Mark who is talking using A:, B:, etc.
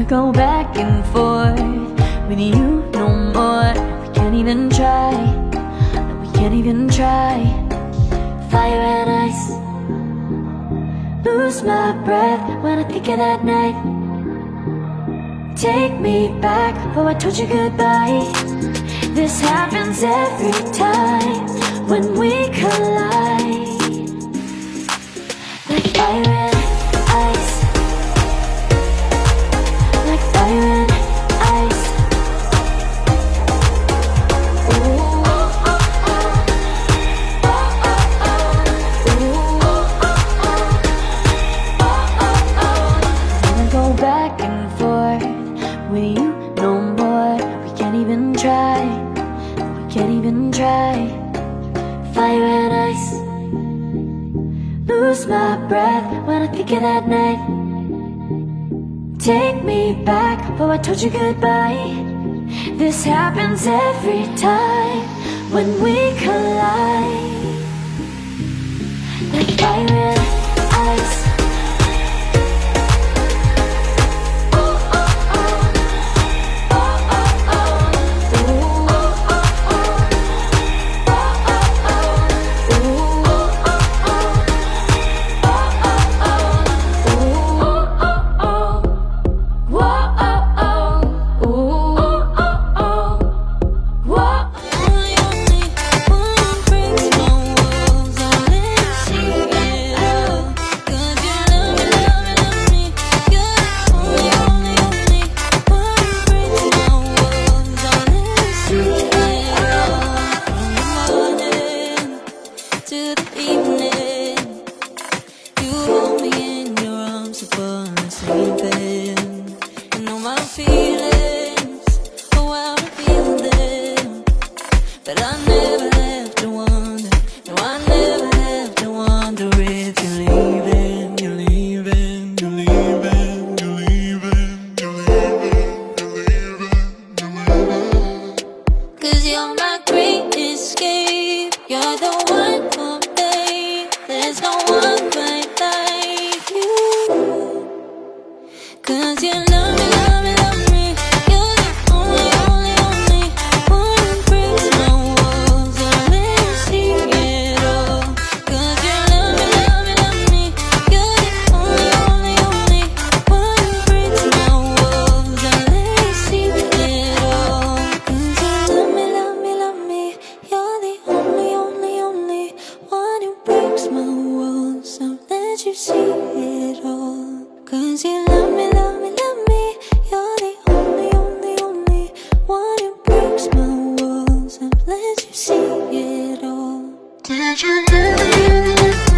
A: go back and forth with you no more. We can't even try, no, we can't even try. Fire and ice, lose my breath when I think of that night. Take me back, oh I told you goodbye. This happens every time when we collide. Like fire and ice, like fire and ice. Ooh, oh, oh, oh. Oh, oh, oh. Ooh, oh, oh, oh. Oh, oh, oh. Wanna go back and forth with you no more. We can't even try, we can't even try. Fire and ice, lose my breath when I think of that night. Take me back, oh I told you goodbye. This happens every time when we collide. Like fire and ice.
B: But I never have to wonder, no, I never have to wonder if you're leaving, you're leaving, you're leaving, you're leaving, you're leaving, you're leaving, you're leaving. 'Cause you're my great escape, you're the one for me, there's no one quite like you. 'Cause you love me, love me, love me, you're the only, only, only one who breaks my walls and let me see it all. 'Cause you love me, love me, love me, you're the only, only, only one who breaks my walls and let me see it all. 'Cause you love me, love me, love me, you're the only, only, only one who breaks my walls and let you see it all. 'Cause you love me, love me, love me, you're the only, only, only one who breaks my walls and lets you see it all. Did you love me?